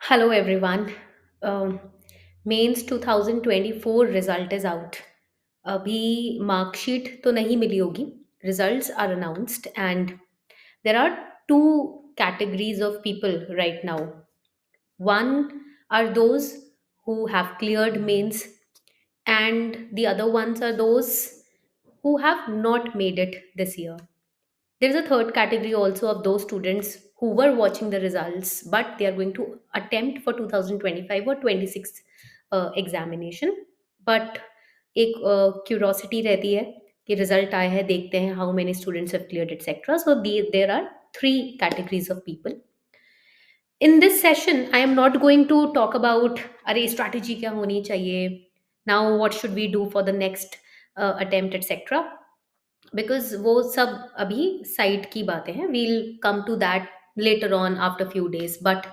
Hello everyone. Um, mains 2024 result is out. अभी marksheet तो नहीं मिली होगी. Results are announced and there are two categories of people right now. One are those who have cleared mains, and the other ones are those who have not made it this year. There is a third category also of those students who were watching the results, but they are going to attempt for 2025 or 26 examination. But एक curiosity रहती है कि result आया है, देखते हैं how many students have cleared etcetera. So there are three categories of people. In this session I am not going to talk about अरे strategy क्या होनी चाहिए, now what should we do for the next attempt etcetera, because वो सब अभी side की बातें हैं. We'll come to that later on after few days. But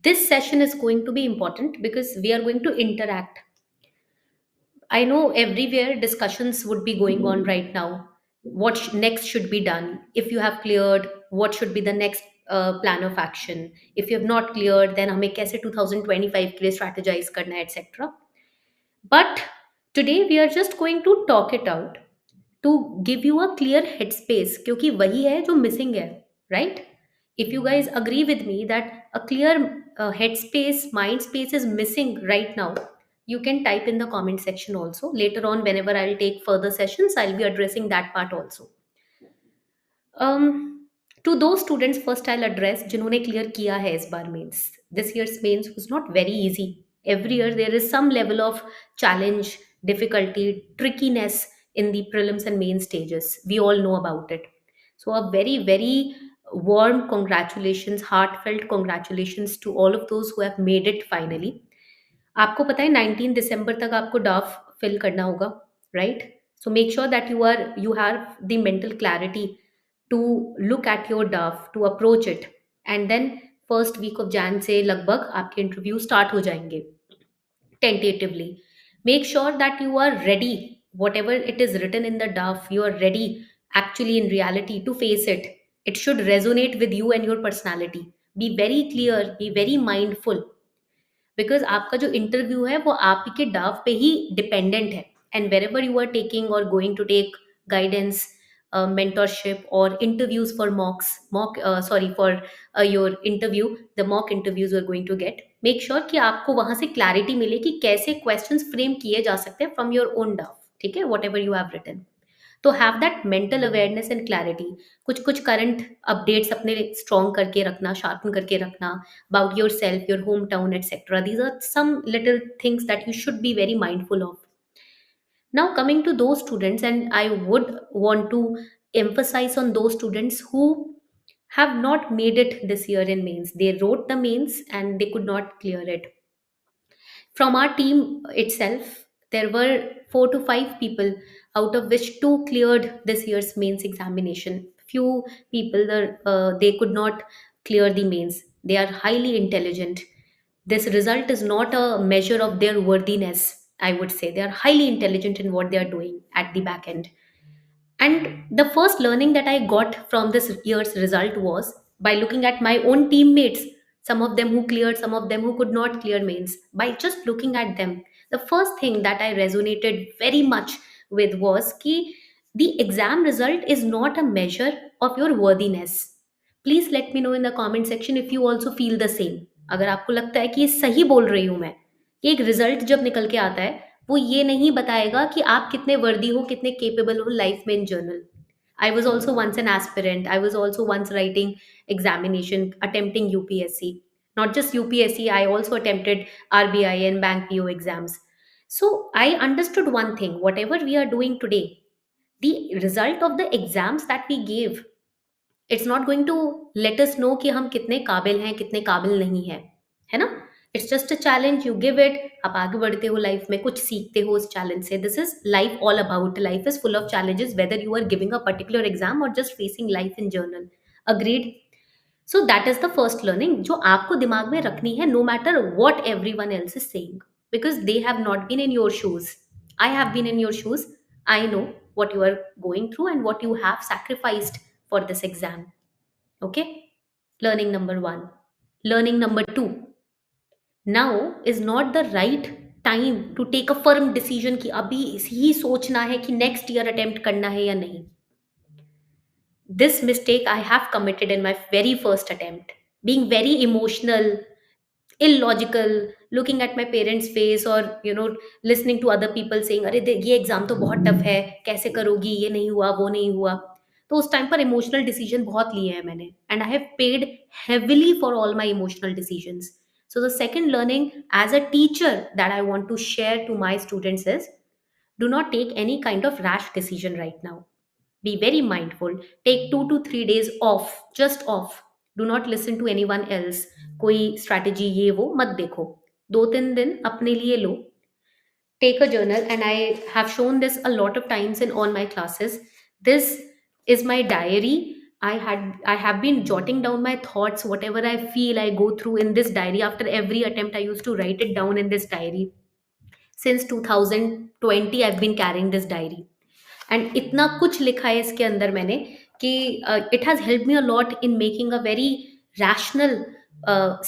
this session is going to be important because we are going to interact. I know everywhere discussions would be going on right now. What next should be done? If you have cleared, what should be the next plan of action? If you have not cleared, then हमें कैसे 2025 के लिए strategize करना है, etc. But today we are just going to talk it out to give you a clear headspace, क्योंकि वही है जो missing है, right? If you guys agree with me that a clear headspace, mind space is missing right now, you can type in the comment section also. Later on, whenever I'll take further sessions, I'll be addressing that part also. To those students first I'll address जिन्होंने clear किया है इस बार mains. This year's mains was not very easy. Every year there is some level of challenge, difficulty, trickiness in the prelims and main stages. We all know about it. So a very very warm congratulations, heartfelt congratulations to all of those who have made it finally. आपको पता है 19 दिसंबर तक आपको Daph fill करना होगा, right? So make sure that you have the mental clarity to look at your DAF, to approach it. And then first week of Jan से लगभग आपके इंटरव्यू स्टार्ट हो जाएंगे tentatively. Make sure that you are ready. Whatever it is written in the DAF, you are ready actually in reality to face it. It should resonate with you and your personality. Be very clear, be very mindful, because आपका जो interview है वो आप ही के DAF पे ही dependent है. And wherever you are taking or going to take guidance, mentorship or interviews for mock sorry for your interview, the mock interviews you are going to get, make sure कि आपको वहां से clarity मिले कि कैसे questions frame किए जा सकते हैं फ्रॉम योर ओन डाफ. ठीक है, whatever you have written. तो have that mental awareness and clarity. कुछ कुछ करंट अपडेट्स अपने स्ट्रॉन्ग करके रखना, शार्पन करके रखना about yourself, your home town etcetera. These are some little things that you should be very mindful of. Now, coming to those students, and I would want to emphasize on those students who have not made it this year in mains. They wrote the mains and they could not clear it. From our team itself, there were 4 to 5 people, out of which two cleared this year's mains examination. Few people, they could not clear the mains. They are highly intelligent. This result is not a measure of their worthiness, I would say. They are highly intelligent in what they are doing at the back end. And the first learning that I got from this year's result was by looking at my own teammates, some of them who cleared, some of them who could not clear mains. By just looking at them, the first thing that I resonated very much with was कि the exam result is not a measure of your worthiness. Please let me know in the comment section if you also feel the same. अगर आपको लगता है कि ये सही बोल रही हूँ मैं, कि एक रिजल्ट जब निकल के आता है वो ये नहीं बताएगा कि आप कितने वर्दी हो, कितने केपेबल हो लाइफ में in general. I was also once an aspirant. I was also once writing examination, attempting UPSC. Not just UPSC, I also attempted RBI and Bank PO exams. So I understood one thing: whatever we are doing today, the result of the exams that we gave, it's not going to let us know कि हम कितने काबिल हैं, कितने काबिल नहीं हैं, है ना? It's just a challenge, you give it, आप आगे बढ़ते हो लाइफ में, कुछ सीखते हो उस चैलेंज से. This is life all about. Life is full of challenges whether you are giving a particular exam or just facing life in general. Agreed. So that is the first learning जो आपको दिमाग में रखनी है, no matter what everyone else is saying, because they have not been in your shoes. I have been in your shoes. I know what you are going through and what you have sacrificed for this exam. Okay, learning number one. Learning number two: now is not the right time to take a firm decision कि अभी ही सोचना है कि next year attempt करना है या नहीं. This mistake I have committed in my very first attempt. Being very emotional, illogical, looking at my parents' face, or listening to other people saying, अरे ये एग्जाम तो बहुत टफ है, कैसे करोगी, ये नहीं हुआ, वो नहीं हुआ. तो उस टाइम पर इमोशनल डिसीजन बहुत लिए हैं मैंने, and I have paid heavily for all my emotional decisions. So the second learning as a teacher that I want to share to my students is, do not take any kind of rash decision right now. Be very mindful. Take 2 to 3 days off, just off. Do not listen to anyone else. कोई strategy ये वो मत देखो. 2 3 दिन अपने लिए लो. Take a journal, and I have shown this a lot of times in all my classes. This is my diary. I have been jotting down my thoughts, whatever I feel I go through in this diary. After every attempt, I used to write it down in this diary. Since 2020, I've been carrying this diary. And इतना कुछ लिखा है इसके अंदर मैंने कि it has help me a lot in making a very rational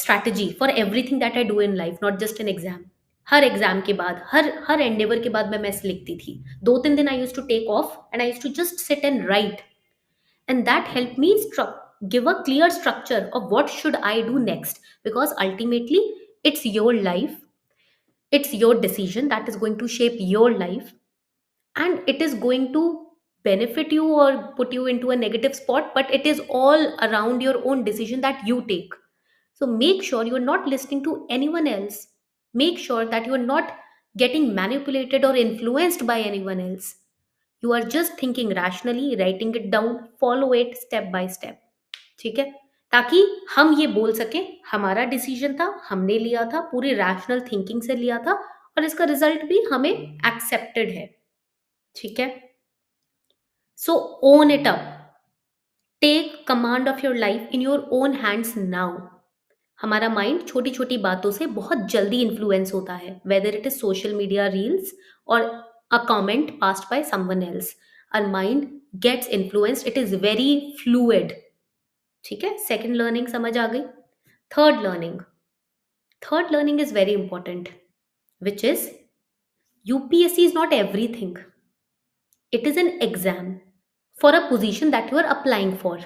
strategy for everything that I do in life, not just in exam. Her exam के बाद, हर हर एंडेवर के बाद मैं मैस लिखती थी. 2 3 दिन I use to take off and I use to just sit and write, and that help me give a clear structure of what should I do next, because ultimately it's your life, it's your decision that is going to shape your life, and it is going to benefit you or put you into a negative spot, but it is all around your own decision that you take. So make sure you're not listening to anyone else. Make sure that you're not getting manipulated or influenced by anyone else. You are just thinking rationally, writing it down, follow it step by step. ठीक है, ताकि हम ये बोल सकें हमारा decision था, हमने लिया था, पूरी रैशनल थिंकिंग से लिया था, और इसका रिजल्ट भी हमें एक्सेप्टेड है. ठीक है. So own it up. Take command of your life in your own hands now. हमारा माइंड छोटी छोटी बातों से बहुत जल्दी इन्फ्लुएंस होता है, whether it is social media reels or a comment passed by someone else. Our mind gets influenced, it is very fluid. ठीक है, सेकंड लर्निंग समझ आ गई. Third learning. Third learning is very important, which is UPSC is not everything. It is an exam for a position that you are applying for.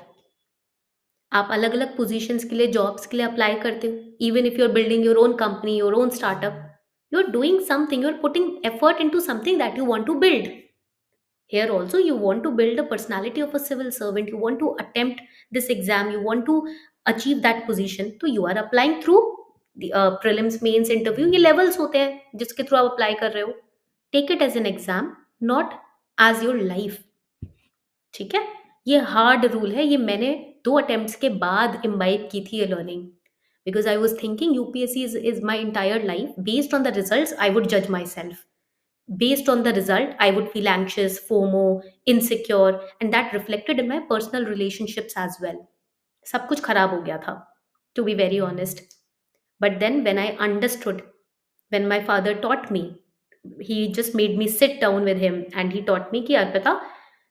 आप अलग अलग positions के लिए, जॉब्स के लिए अप्लाई करते हो. Even if you are building your own company, your own startup, you are doing something, you are putting effort into something that you want to build. Here also you want to build a personality of a civil servant, you want to attempt this exam, you want to achieve that position, तो you are applying through the prelims, mains, interview. ये levels होते हैं जिसके through आप apply कर रहे हो. Take it as an exam, not as your life. ठीक है, ये हार्ड रूल है, ये मैंने 2 अटेम्प्ट्स के बाद इम्बाइब की थी ये learning, because I was thinking UPSC is my entire life. Based on the result I would जज myself. Based on the result, I would feel anxious, FOMO, insecure, and that reflected in my personal relationships as well. सब कुछ खराब हो गया था, to be very honest. But then when I understood, when my father taught me, he just made me sit down with him and he taught me कि अर्पिता,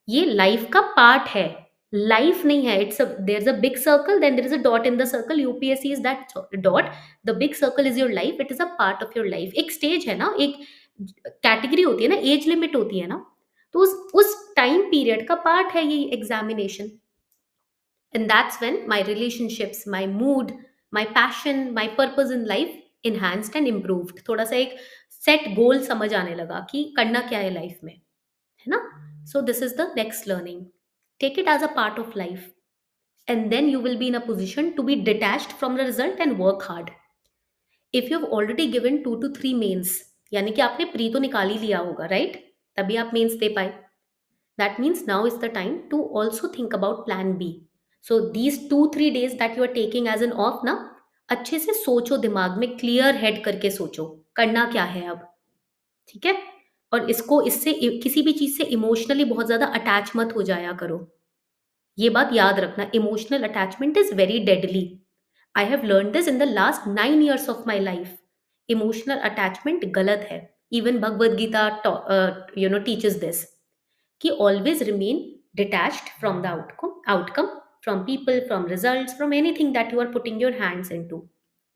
ये life का part है, लाइफ नहीं है. It's there is a big circle, then there is a dot in the circle. UPSC is that dot. The big circle is your life, it is a part of your life. एक stage है ना, एक category होती है ना, age limit होती है ना, तो उस टाइम पीरियड का पार्ट है ये examination. And that's when my relationships, my mood, my passion, my purpose in life enhanced and improved. थोड़ा सा एक सेट गोल समझ आने लगा कि करना क्या है लाइफ में, है ना. So this is the next learning. Take it as a part of life, and then you will be in a position to be detached from the result and work hard. If you have already given 2 to 3 mains, यानी कि आपने pre तो निकाल ही लिया होगा, right, तभी आप mains दे पाए. That means now is the time to also think about plan B. So these 2 3 days that you are taking as an off ना, अच्छे से सोचो, दिमाग में क्लियर हेड करके सोचो करना क्या है अब. ठीक है, और इसको इससे किसी भी चीज से इमोशनली बहुत ज्यादा अटैच मत हो जाया करो. ये बात याद रखना, emotional attachment is very deadly. I have learn this in the last 9 years of my life. Emotional attachment गलत है. Even Bhagavad Gita teaches this कि always remain detached from the outcome, from people, from results, from anything that you are putting your hands into.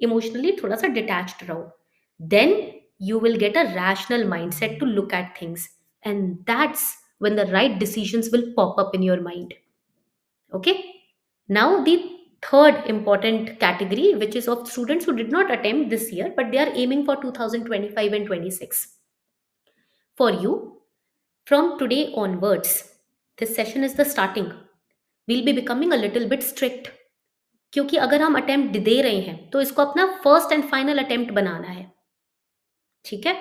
Emotionally थोड़ा सा detached रहो, then you will get a rational mindset to look at things, and that's when the right decisions will pop up in your mind. Okay, now the third important category, which is of students who did not attempt this year but they are aiming for 2025 and 26. For you, from today onwards, this session is the starting. We'll be becoming a little bit strict, क्योंकि अगर हम attempt दे रहे हैं तो इसको अपना first and final attempt बनाना है, ठीक है?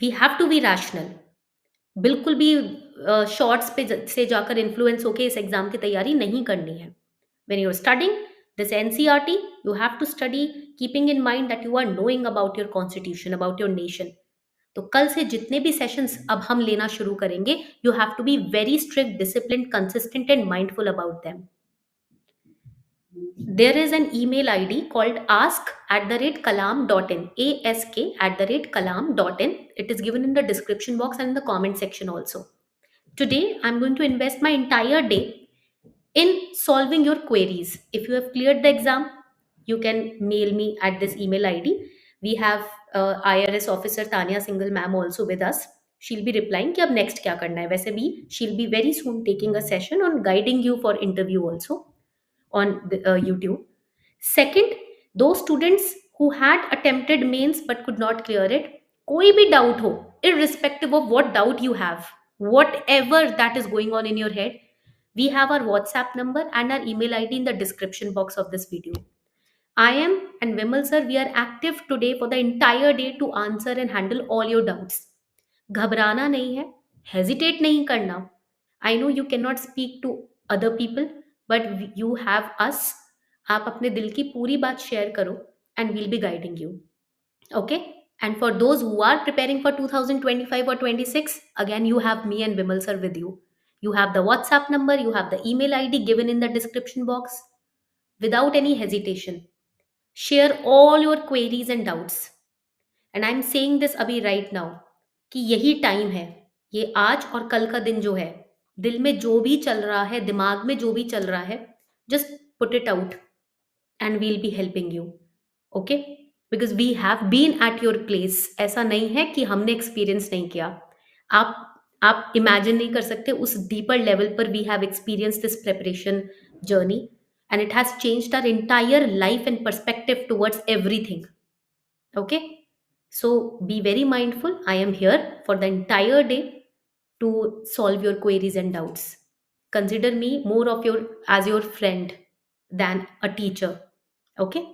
We have to be rational. बिल्कुल भी शॉर्ट्स पे से जाकर इन्फ्लुएंस होके इस एग्जाम की तैयारी नहीं करनी है। When you are studying this NCERT, you have to study keeping in mind that you are knowing about your constitution, about your nation. तो कल से जितने भी सेशंस अब हम लेना शुरू करेंगे, you have to be very strict, discipline, consistent and mindful about them. There is an email ID called ask@kalam.in, ask@kalam.in. It is given in the description box and in the comment section also. Today, I'm going to invest my entire day in solving your queries. If you have cleared the exam, you can mail me at this email ID. We have IRS officer Tanya Singhal ma'am also with us. She'll be replying कि अब next क्या करना है। वैसे भी she'll be very soon taking a session on guiding you for interview also on YouTube. Second, those students who had attempted mains but could not clear it, कोई भी doubt हो, irrespective of what doubt you have, whatever that is going on in your head, we have our WhatsApp number and our email ID in the description box of this video. I am and Vimal sir, we are active today for the entire day to answer and handle all your doubts. घबराना नहीं है, hesitate नहीं करना. I know you cannot speak to other people, but you have us. आप अपने दिल की पूरी बात शेयर करो and we'll be guiding you. Okay? And for those who are preparing for 2025 or 26, again, you have me and Vimal sir with you. You have the WhatsApp number, you have the email ID given in the description box. Without any hesitation, share all your queries and doubts. And I am saying this अभी right now कि यही time है, ये आज और कल का दिन जो है, दिल में जो भी चल रहा है, दिमाग में जो भी चल रहा है, just put it out and we'll be helping you. Okay, because we have been at your place. ऐसा नहीं है कि हमने एक्सपीरियंस नहीं किया। आप इमेजिन नहीं कर सकते उस डीपर लेवल पर we have experience this preparation journey and it has changed our entire life and perspective towards everything. Okay, so be very mindful. I am here for the entire day to solve your queries and doubts. Consider me more of your as your friend than a teacher. Okay.